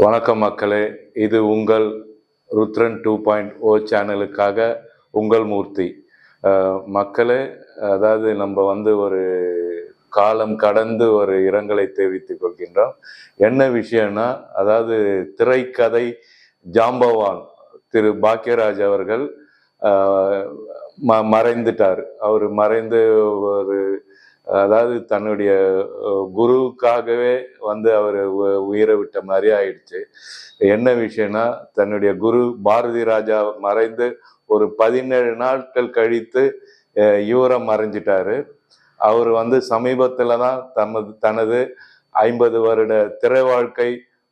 வணக்கம் மக்களே, இது உங்கள் ருத்ரன் 2.0 சேனலுக்காக உங்கள் மூர்த்தி. மக்களே, அதாவது நம்ம ஒரு காலம் கடந்து ஒரு இரங்கலை தெரிவித்துக் கொள்கின்றோம். என்ன விஷயம்னா, அதாவது திரைக்கதை ஜாம்பவான் திரு பாக்யராஜ் அவர்கள் மறைந்துட்டார். அவர் மறைந்து அதாவது தன்னுடைய குருவுக்காகவே அவர் உயிரை விட்ட மாதிரி ஆயிடுச்சு. என்ன விஷயம்னா, தன்னுடைய குரு பாரதி ராஜா மறைந்து ஒரு 17 நாட்கள் கழித்து இவரை மறைஞ்சிட்டாரு. அவர் சமீபத்துல தான் தனது 50 வருட திரை வாழ்க்கை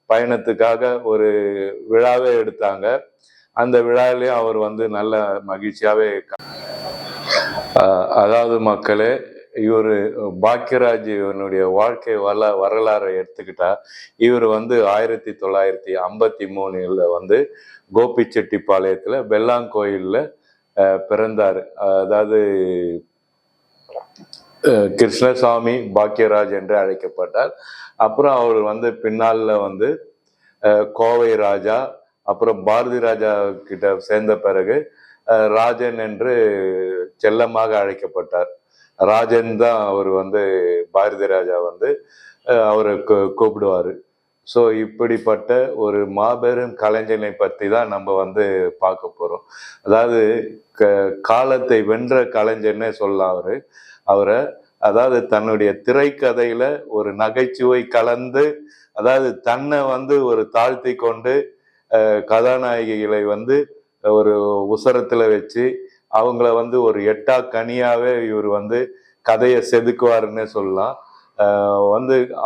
பயணத்துக்காக ஒரு விழாவே எடுத்தாங்க. அந்த விழாவிலையும் அவர் நல்ல மகிழ்ச்சியாவே அதாவது மக்களே, இவர் பாக்யராஜ் இவனுடைய வாழ்க்கை வரலாறை எடுத்துக்கிட்டா, இவர் 1953 கோபிச்செட்டிப்பாளையத்துல வெள்ளாங்கோயில்ல பிறந்தார். அதாவது கிருஷ்ணசாமி பாக்யராஜ் என்று அழைக்கப்பட்டார். அப்புறம் அவர் பின்னால கோவை ராஜா, அப்புறம் பாரதி ராஜா கிட்ட சேர்ந்த பிறகு ராஜன் என்று செல்லமாக அழைக்கப்பட்டார். ராஜன் தான் அவர் பாரதி ராஜா அவரை கூப்பிடுவாரு. ஸோ இப்படிப்பட்ட ஒரு மாபெரும் கலைஞனை பற்றி தான் நம்ம பார்க்க போகிறோம். அதாவது காலத்தை வென்ற கலைஞர்னே சொல்லலாம் அவரை. அதாவது தன்னுடைய திரைக்கதையில ஒரு நகைச்சுவை கலந்து, அதாவது தன்னை ஒரு தாழ்த்தி கொண்டு கதாநாயகிகளை ஒரு உசரத்துல வச்சு அவங்கள ஒரு எட்டா கனியாவே இவர் கதையை செதுக்குவாருன்னு சொல்லலாம்.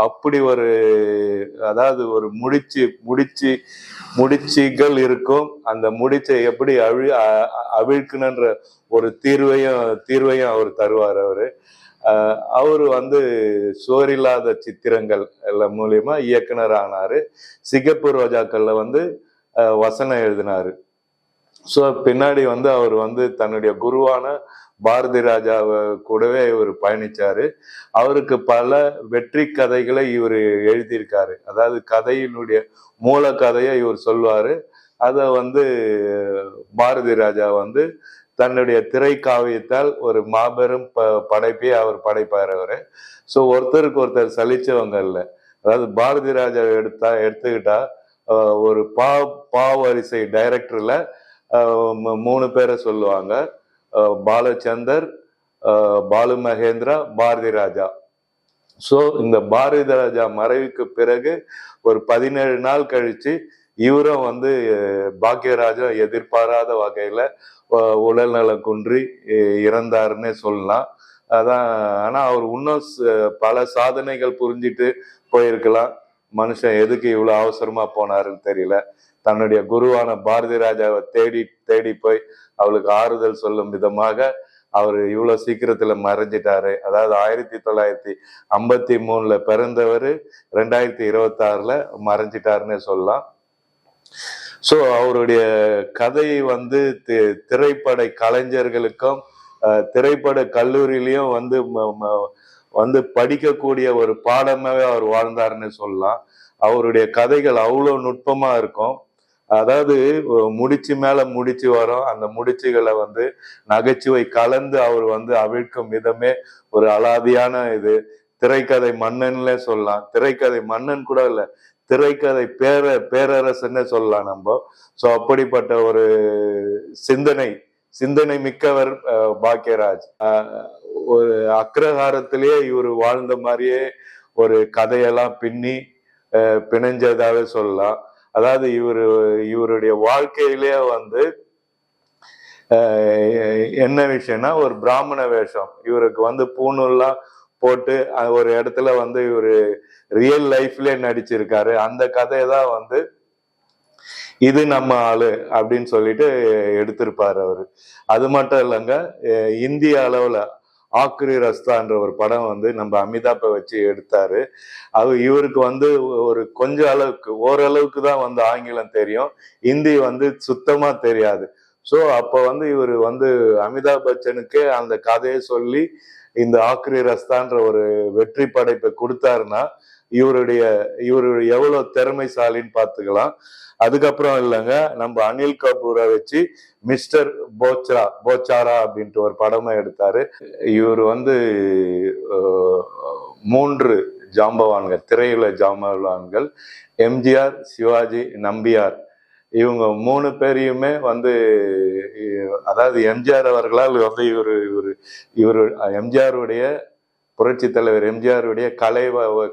அப்படி ஒரு, அதாவது ஒரு முடிச்சுகள் இருக்கும். அந்த முடிச்சை எப்படி அவிழ்க்கணுன்ற ஒரு தீர்வையும் அவர் தருவார். அவரு சோரில்லாத சித்திரங்கள் மூலியமா இயக்குனர் ஆனாரு. சிகப்பு ரோஜாக்கள்ல வசனம் எழுதினாரு. ஸோ பின்னாடி அவர் தன்னுடைய குருவான பாரதி ராஜாவை கூடவே இவர் பயணிச்சாரு. அவருக்கு பல வெற்றி கதைகளை இவர் எழுதியிருக்காரு. அதாவது கதையினுடைய மூல கதையை இவர் சொல்வாரு. அதை பாரதி ராஜா தன்னுடைய திரை காவியத்தால் ஒரு மாபெரும் படைப்பை அவர் படைப்பார் அவரு. ஸோ ஒருத்தருக்கு ஒருத்தர் சலிச்சவங்க இல்லை. அதாவது பாரதி ராஜா எடுத்துக்கிட்டா ஒரு பாவரிசை டைரக்டர்ல 3 பேரை சொல்லுவாங்க. பாலச்சந்தர், பாலு மகேந்திரா, பாரதி ராஜா. ஸோ இந்த பாரதி ராஜா மறைவுக்கு பிறகு ஒரு 17 நாள் கழிச்சு இவரும் பாக்யராஜா எதிர்பாராத வகையில உடல் நலம் குன்றி இறந்தாருன்னு சொல்லலாம். அதான். ஆனா அவர் இன்னும் பல சாதனைகள் புரிஞ்சிட்டு போயிருக்கலாம். மனுஷன் எதுக்கு இவ்வளவு அவசரமா போனாருன்னு தெரியல. தன்னுடைய குருவான பாரதி ராஜாவை தேடி போய் அவளுக்கு ஆறுதல் சொல்லும் விதமாக அவர் இவ்வளவு சீக்கிரத்துல மறைஞ்சிட்டாரு. அதாவது 1953 பிறந்தவர் 2026 மறைஞ்சிட்டாருன்னு சொல்லலாம். ஸோ அவருடைய கதை திரைப்பட கலைஞர்களுக்கும் திரைப்பட கல்லூரியிலையும் படிக்கக்கூடிய ஒரு பாடமாவே அவர் வாழ்ந்தாருன்னு சொல்லலாம். அவருடைய கதைகள் அவ்வளோ நுட்பமா இருக்கும். அதாவது முடிச்சு மேல முடிச்சு வரும். அந்த முடிச்சுகளை நகைச்சுவை கலந்து அவர் அவிழ்க்கும் விதமே ஒரு அலாதியான இது. திரைக்கதை மன்னன்ல சொல்லலாம். திரைக்கதை மன்னன் கூட இல்ல, திரைக்கதை பேரரசுன்னு சொல்லலாம் நம்ம. ஸோ அப்படிப்பட்ட ஒரு சிந்தனை மிக்கவர் பாக்யராஜ். ஒரு அக்ரஹாரத்திலேயே இவர் வாழ்ந்த மாதிரியே ஒரு கதையெல்லாம் பிணைஞ்சதாவே சொல்லலாம். அதாவது இவருடைய வாழ்க்கையிலேயே என்ன விஷயம்னா, ஒரு பிராமண வேஷம் இவருக்கு பூணூல்லாம் போட்டு ஒரு இடத்துல இவரு ரியல் லைஃப்லயே நடிச்சிருக்காரு. அந்த கதையை தான் இது நம்ம ஆளு அப்படின்னு சொல்லிட்டு எடுத்திருப்பாரு அவரு. அது மட்டும் இல்லைங்க, இந்திய அளவுல ஆக்ரி ரஸ்தான்ற ஒரு படம் நம்ம அமிதாப்பை வச்சு எடுத்தாரு. இவருக்கு ஒரு கொஞ்ச அளவுக்கு ஓரளவுக்கு தான் ஆங்கிலம் தெரியும், ஹிந்தி சுத்தமா தெரியாது. ஸோ அப்போ இவர் அமிதாப் பச்சனுக்கே அந்த கதையை சொல்லி இந்த ஆக்ரி ரஸ்தான்ற ஒரு வெற்றி படைப்பை கொடுத்தாருன்னா, இவருடைய எவ்வளவு திறமைசாலின்னு பார்த்துக்கலாம். அதுக்கப்புறம் இல்லைங்க, நம்ம அனில் கபூரை வச்சு மிஸ்டர் போச்சாரா அப்படின்ட்டு ஒரு படமா எடுத்தாரு. இவர் வந்து 3 ஜாம்பவான்கள், திரையுலக ஜாம்பவான்கள், எம்ஜிஆர், சிவாஜி, நம்பியார், இவங்க 3 பேரையுமே வந்து, அதாவது எம்ஜிஆர் அவர்களால் வந்து இவரு எம்ஜிஆருடைய புரட்சி தலைவர் எம்ஜிஆருடைய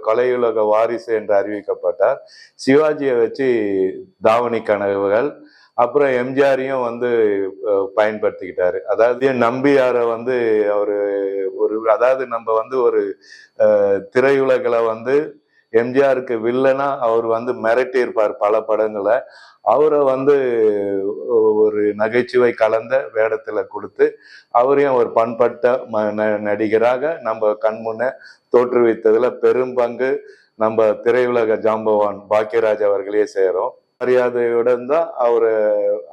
கலையுலக வாரிசு என்று அறிவிக்கப்பட்டார். சிவாஜியை வச்சு தாவணி கனவுகள், அப்புறம் எம்ஜிஆரையும் வந்து பயன்படுத்திக்கிட்டாரு. அதாவது நம்பியார வந்து அதாவது நம்ம வந்து ஒரு திரையுலகில வந்து எம்ஜிஆருக்கு வில்லனா அவர் வந்து மிரட்டி இருப்பார் பல படங்களை. அவரை வந்து ஒரு நகைச்சுவை கலந்த வேடத்துல கொடுத்து அவரையும் ஒரு பண்பட்ட நடிகராக நம்ம கண்முன்ன தோற்றுவித்ததுல பெரும் பங்கு நம்ம திரையுலக ஜாம்பவான் பாக்கியராஜ் அவர்களே சேரும். மரியாதையுடன் தான்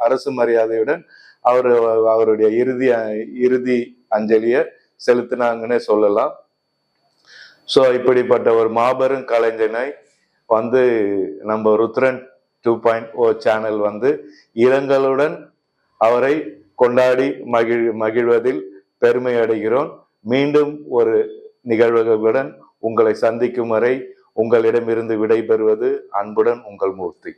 அரசு மரியாதையுடன் அவருடைய இறுதி அஞ்சலியை செலுத்தினாங்கன்னு சொல்லலாம். ஸோ இப்படிப்பட்ட ஒரு மாபெரும் கலைஞனை வந்து நம்ம ருத்ரன் 2.0 சேனல் வந்து இரங்கலுடன் அவரை கொண்டாடி மகிழ்வதில் பெருமை அடைகிறோம். மீண்டும் ஒரு நிகழ்வுகளுடன் உங்களை சந்திக்கும் வரை உங்களிடமிருந்து விடைபெறுவது அன்புடன் உங்கள் மூர்த்தி.